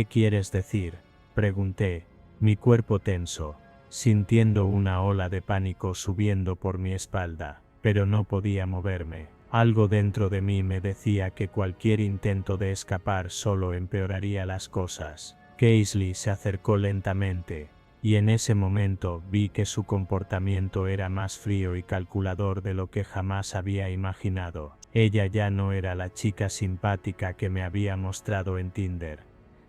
quieres decir?», pregunté, mi cuerpo tenso, sintiendo una ola de pánico subiendo por mi espalda, pero no podía moverme. Algo dentro de mí me decía que cualquier intento de escapar solo empeoraría las cosas. Casely se acercó lentamente, y en ese momento vi que su comportamiento era más frío y calculador de lo que jamás había imaginado. Ella ya no era la chica simpática que me había mostrado en Tinder.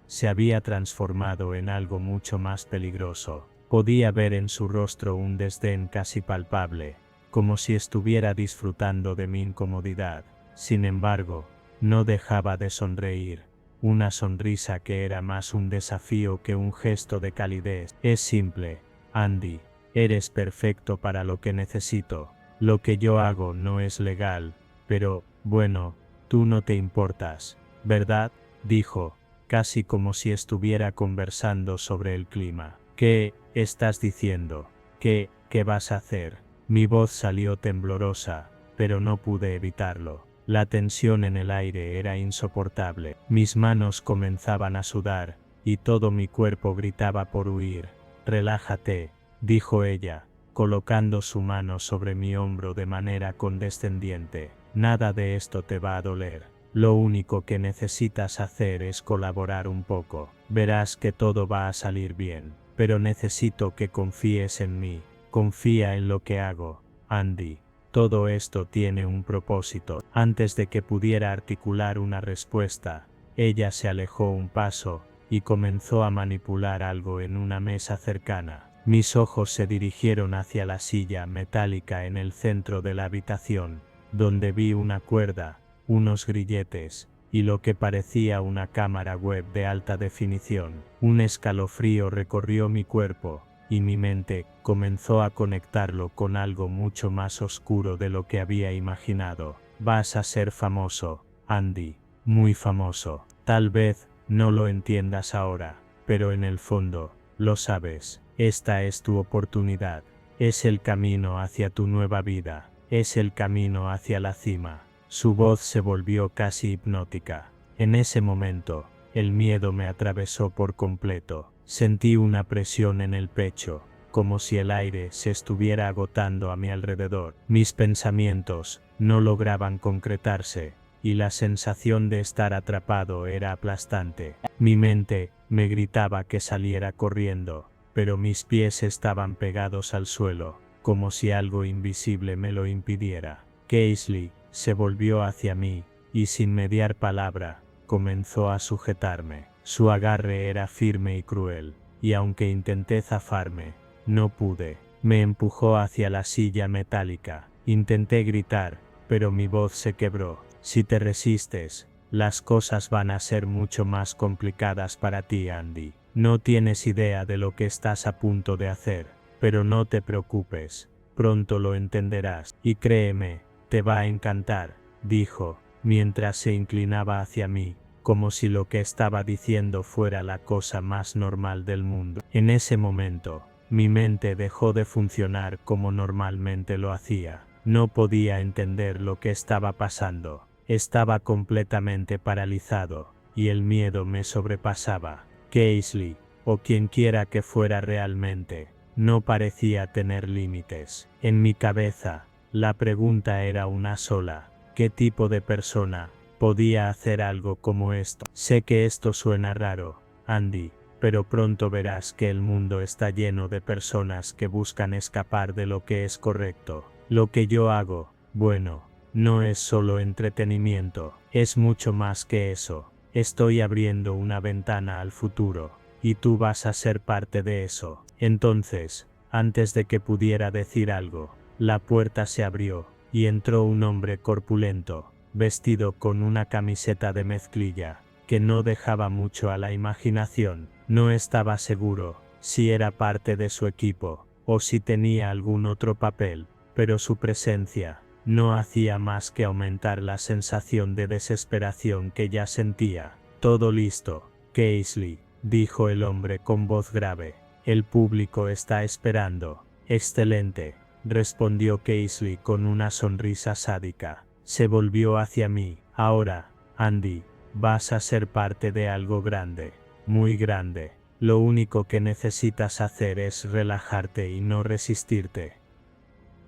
Se había transformado en algo mucho más peligroso. Podía ver en su rostro un desdén casi palpable, como si estuviera disfrutando de mi incomodidad. Sin embargo, no dejaba de sonreír. Una sonrisa que era más un desafío que un gesto de calidez. «Es simple, Andy. Eres perfecto para lo que necesito. Lo que yo hago no es legal, pero, bueno, tú no te importas, ¿verdad?», dijo, casi como si estuviera conversando sobre el clima. «¿Qué estás diciendo? ¿Qué vas a hacer?». Mi voz salió temblorosa, pero no pude evitarlo. La tensión en el aire era insoportable. Mis manos comenzaban a sudar, y todo mi cuerpo gritaba por huir. «Relájate», dijo ella, colocando su mano sobre mi hombro de manera condescendiente. «Nada de esto te va a doler. Lo único que necesitas hacer es colaborar un poco. Verás que todo va a salir bien. Pero necesito que confíes en mí. Confía en lo que hago, Andy. Todo esto tiene un propósito». Antes de que pudiera articular una respuesta, ella se alejó un paso, y comenzó a manipular algo en una mesa cercana. Mis ojos se dirigieron hacia la silla metálica en el centro de la habitación, donde vi una cuerda, unos grilletes, y lo que parecía una cámara web de alta definición. Un escalofrío recorrió mi cuerpo, y mi mente comenzó a conectarlo con algo mucho más oscuro de lo que había imaginado. «Vas a ser famoso, Andy, muy famoso. Tal vez no lo entiendas ahora, pero en el fondo, lo sabes. Esta es tu oportunidad. Es el camino hacia tu nueva vida. Es el camino hacia la cima. Su voz se volvió casi hipnótica. En ese momento, el miedo me atravesó por completo. Sentí una presión en el pecho, como si el aire se estuviera agotando a mi alrededor. Mis pensamientos no lograban concretarse, y la sensación de estar atrapado era aplastante. Mi mente me gritaba que saliera corriendo, pero mis pies estaban pegados al suelo, como si algo invisible me lo impidiera. Casely se volvió hacia mí, y sin mediar palabra, comenzó a sujetarme. Su agarre era firme y cruel, y aunque intenté zafarme, no pude. Me empujó hacia la silla metálica. Intenté gritar, pero mi voz se quebró. Si te resistes, las cosas van a ser mucho más complicadas para ti, Andy. No tienes idea de lo que estás a punto de hacer, pero no te preocupes, pronto lo entenderás. Y créeme, te va a encantar, dijo, mientras se inclinaba hacia mí, como si lo que estaba diciendo fuera la cosa más normal del mundo. En ese momento, mi mente dejó de funcionar como normalmente lo hacía. No podía entender lo que estaba pasando. Estaba completamente paralizado, y el miedo me sobrepasaba. Casely, o quien quiera que fuera realmente, no parecía tener límites. En mi cabeza, la pregunta era una sola: ¿qué tipo de persona podía hacer algo como esto? Sé que esto suena raro, Andy, pero pronto verás que el mundo está lleno de personas que buscan escapar de lo que es correcto. Lo que yo hago, bueno, no es solo entretenimiento, es mucho más que eso. Estoy abriendo una ventana al futuro, y tú vas a ser parte de eso. Entonces, antes de que pudiera decir algo, la puerta se abrió, y entró un hombre corpulento, vestido con una camiseta de mezclilla, que no dejaba mucho a la imaginación. No estaba seguro si era parte de su equipo, o si tenía algún otro papel, pero su presencia no hacía más que aumentar la sensación de desesperación que ya sentía. Todo listo, Casely, dijo el hombre con voz grave. El público está esperando. Excelente, respondió Casely con una sonrisa sádica. Se volvió hacia mí. Ahora, Andy, vas a ser parte de algo grande, muy grande. Lo único que necesitas hacer es relajarte y no resistirte.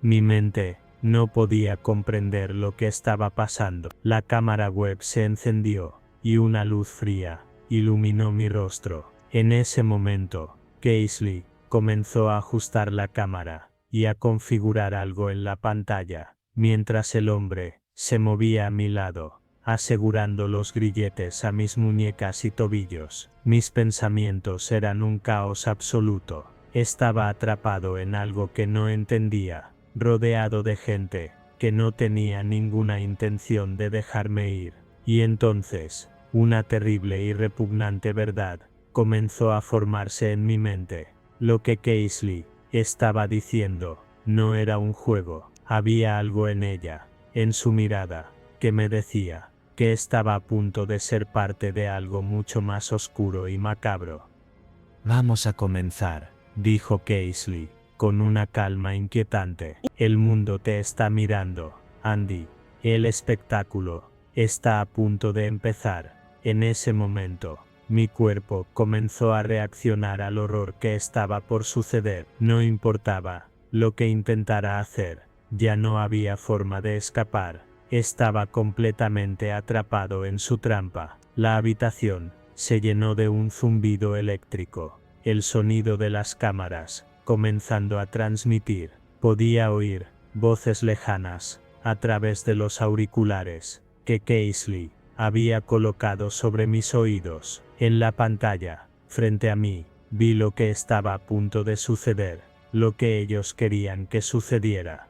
Mi mente no podía comprender lo que estaba pasando. La cámara web se encendió, y una luz fría iluminó mi rostro. En ese momento, Casely comenzó a ajustar la cámara y a configurar algo en la pantalla, mientras el hombre se movía a mi lado, asegurando los grilletes a mis muñecas y tobillos. Mis pensamientos eran un caos absoluto. Estaba atrapado en algo que no entendía, rodeado de gente que no tenía ninguna intención de dejarme ir. Y entonces, una terrible y repugnante verdad comenzó a formarse en mi mente. Lo que Casely estaba diciendo no era un juego. Había algo en ella, en su mirada, que me decía que estaba a punto de ser parte de algo mucho más oscuro y macabro. Vamos a comenzar, dijo Casely, con una calma inquietante. El mundo te está mirando, Andy. El espectáculo está a punto de empezar. En ese momento, mi cuerpo comenzó a reaccionar al horror que estaba por suceder. No importaba lo que intentara hacer, ya no había forma de escapar. Estaba completamente atrapado en su trampa. La habitación se llenó de un zumbido eléctrico. El sonido de las cámaras, comenzando a transmitir, podía oír voces lejanas a través de los auriculares que Casely había colocado sobre mis oídos. En la pantalla, frente a mí, vi lo que estaba a punto de suceder, lo que ellos querían que sucediera.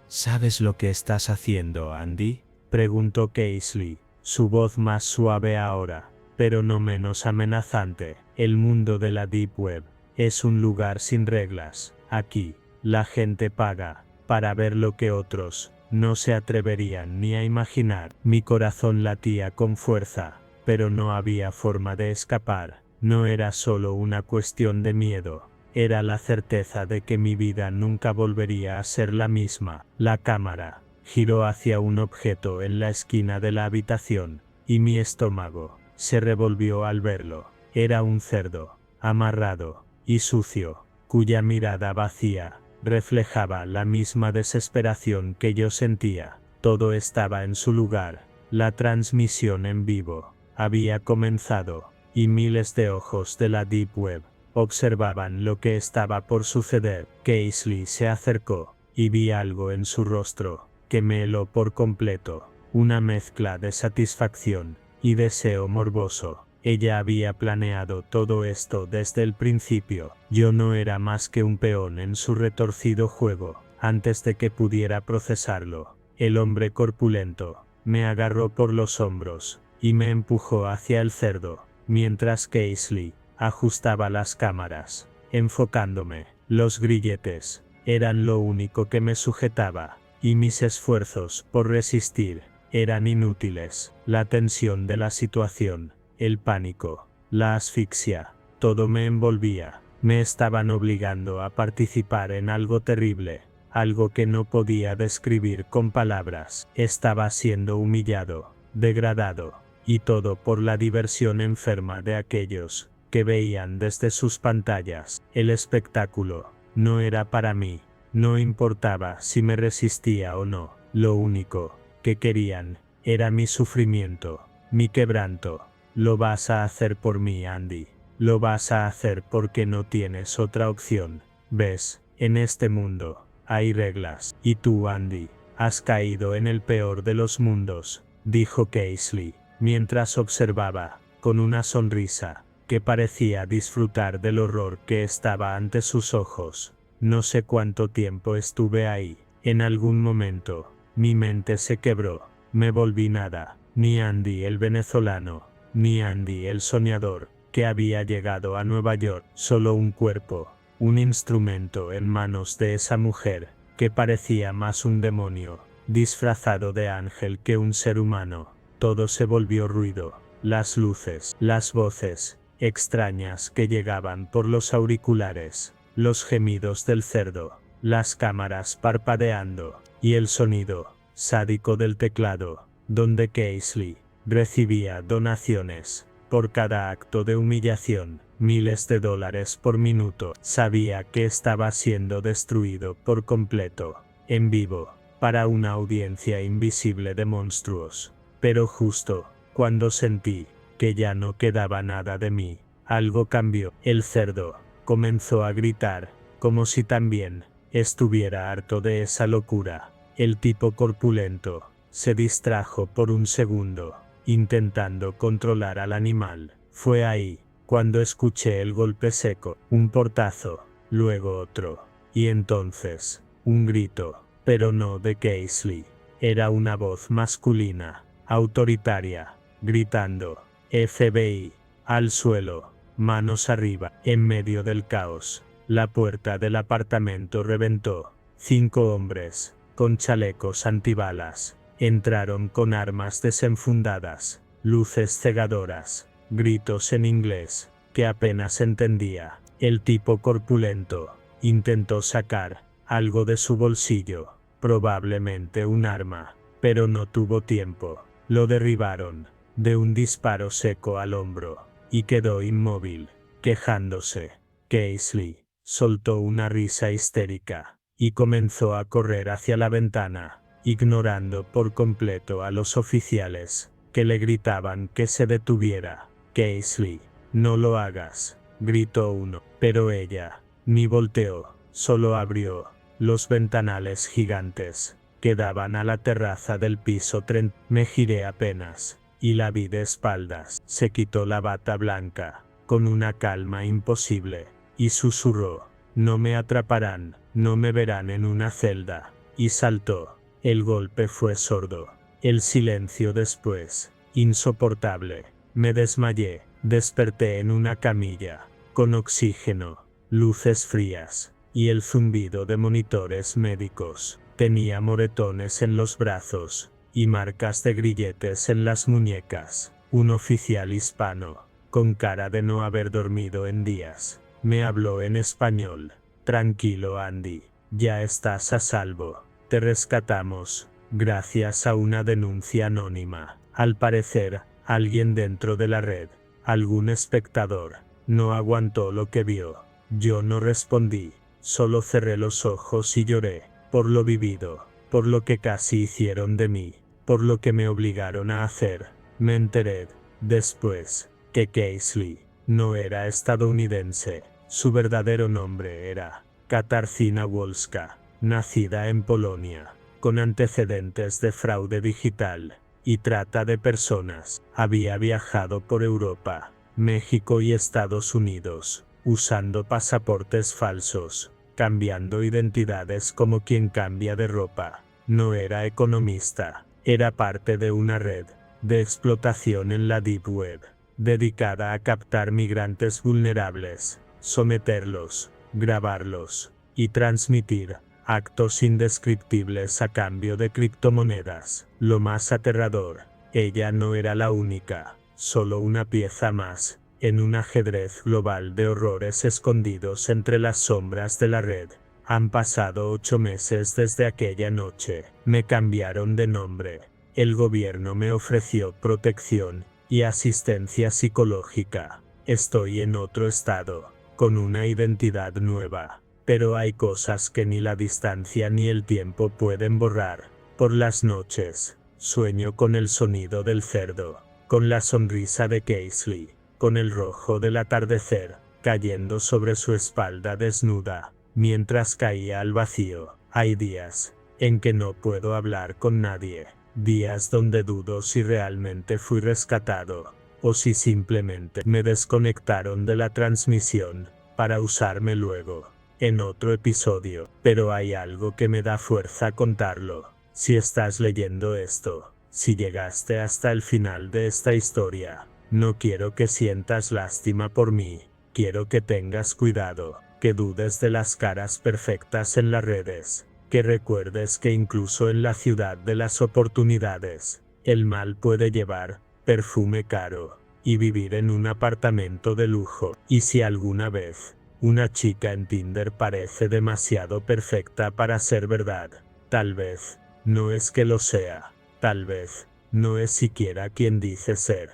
¿Sabes lo que estás haciendo, Andy?, preguntó Casely, su voz más suave ahora, pero no menos amenazante. El mundo de la Deep Web es un lugar sin reglas. Aquí, la gente paga para ver lo que otros no se atreverían ni a imaginar. Mi corazón latía con fuerza, pero no había forma de escapar. No era solo una cuestión de miedo, Era la certeza de que mi vida nunca volvería a ser la misma. La cámara giró hacia un objeto en la esquina de la habitación, y mi estómago se revolvió al verlo. Era un cerdo, amarrado y sucio, cuya mirada vacía reflejaba la misma desesperación que yo sentía. Todo estaba en su lugar. La transmisión en vivo había comenzado, y miles de ojos de la Deep Web observaban lo que estaba por suceder. Casely se acercó, y vi algo en su rostro que me heló por completo, una mezcla de satisfacción y deseo morboso. Ella había planeado todo esto desde el principio. Yo no era más que un peón en su retorcido juego. Antes de que pudiera procesarlo, el hombre corpulento me agarró por los hombros y me empujó hacia el cerdo, mientras Casely ajustaba las cámaras, enfocándome. Los grilletes eran lo único que me sujetaba, y mis esfuerzos por resistir eran inútiles. La tensión de la situación, el pánico, la asfixia, todo me envolvía. Me estaban obligando a participar en algo terrible, algo que no podía describir con palabras. Estaba siendo humillado, degradado, y todo por la diversión enferma de aquellos que veían desde sus pantallas. El espectáculo no era para mí. No importaba si me resistía o no. Lo único que querían era mi sufrimiento, mi quebranto. Lo vas a hacer por mí, Andy. Lo vas a hacer porque no tienes otra opción. ¿Ves? En este mundo hay reglas. Y tú, Andy, has caído en el peor de los mundos, dijo Casely, mientras observaba, con una sonrisa, que parecía disfrutar del horror que estaba ante sus ojos. No sé cuánto tiempo estuve ahí. En algún momento, mi mente se quebró. Me volví nada. Ni Andy el venezolano, ni Andy el soñador, que había llegado a Nueva York. Solo un cuerpo, un instrumento en manos de esa mujer, que parecía más un demonio, disfrazado de ángel que un ser humano. Todo se volvió ruido. Las luces, las voces extrañas que llegaban por los auriculares, los gemidos del cerdo, las cámaras parpadeando, y el sonido sádico del teclado, donde Casely recibía donaciones por cada acto de humillación, miles de dólares por minuto. Sabía que estaba siendo destruido por completo, en vivo, para una audiencia invisible de monstruos. Pero justo cuando sentí que ya no quedaba nada de mí, algo cambió. El cerdo comenzó a gritar, como si también estuviera harto de esa locura. El tipo corpulento se distrajo por un segundo, intentando controlar al animal. Fue ahí cuando escuché el golpe seco, un portazo, luego otro, y entonces un grito, pero no de Casely. Era una voz masculina, autoritaria, gritando: FBI, al suelo, manos arriba. En medio del caos, la puerta del apartamento reventó. 5 hombres, con chalecos antibalas, entraron con armas desenfundadas, luces cegadoras, gritos en inglés, que apenas entendía. El tipo corpulento intentó sacar algo de su bolsillo, probablemente un arma, pero no tuvo tiempo. Lo derribaron de un disparo seco al hombro, y quedó inmóvil, quejándose. Casely soltó una risa histérica, y comenzó a correr hacia la ventana, ignorando por completo a los oficiales, que le gritaban que se detuviera. Casely, no lo hagas, gritó uno, pero ella ni volteó, solo abrió los ventanales gigantes que daban a la terraza del piso 30. Me giré apenas, y la vi de espaldas. Se quitó la bata blanca, con una calma imposible, y susurró: no me atraparán, no me verán en una celda, y saltó. El golpe fue sordo. El silencio después, insoportable. Me desmayé, desperté en una camilla, con oxígeno, luces frías, y el zumbido de monitores médicos. Tenía moretones en los brazos, y marcas de grilletes en las muñecas. Un oficial hispano, con cara de no haber dormido en días, Me habló en español. Tranquilo, Andy. Ya estás a salvo. Te rescatamos, gracias a una denuncia anónima. Al parecer, alguien dentro de la red, algún espectador, no aguantó lo que vio. Yo no respondí, solo cerré los ojos y lloré, por lo vivido, por lo que casi hicieron de mí, por lo que me obligaron a hacer. Me enteré, después, que Casely no era estadounidense. Su verdadero nombre era Katarzyna Wolska, nacida en Polonia, con antecedentes de fraude digital y trata de personas. Había viajado por Europa, México y Estados Unidos, usando pasaportes falsos, cambiando identidades como quien cambia de ropa. No era economista, era parte de una red de explotación en la Deep Web, dedicada a captar migrantes vulnerables, someterlos, grabarlos y transmitir actos indescriptibles a cambio de criptomonedas. Lo más aterrador, ella no era la única, solo una pieza más, en un ajedrez global de horrores escondidos entre las sombras de la red. Han pasado 8 meses desde aquella noche. Me cambiaron de nombre. El gobierno me ofreció protección y asistencia psicológica. Estoy en otro estado, con una identidad nueva. Pero hay cosas que ni la distancia ni el tiempo pueden borrar. Por las noches, sueño con el sonido del cerdo, con la sonrisa de Casely, con el rojo del atardecer, cayendo sobre su espalda desnuda, mientras caía al vacío. Hay días en que no puedo hablar con nadie, días donde dudo si realmente fui rescatado, o si simplemente me desconectaron de la transmisión, para usarme luego en otro episodio. Pero hay algo que me da fuerza contarlo. Si estás leyendo esto, si llegaste hasta el final de esta historia, no quiero que sientas lástima por mí, quiero que tengas cuidado, que dudes de las caras perfectas en las redes, que recuerdes que incluso en la ciudad de las oportunidades, el mal puede llevar perfume caro y vivir en un apartamento de lujo. Y si alguna vez una chica en Tinder parece demasiado perfecta para ser verdad, tal vez no es que lo sea, tal vez no es siquiera quien dice ser.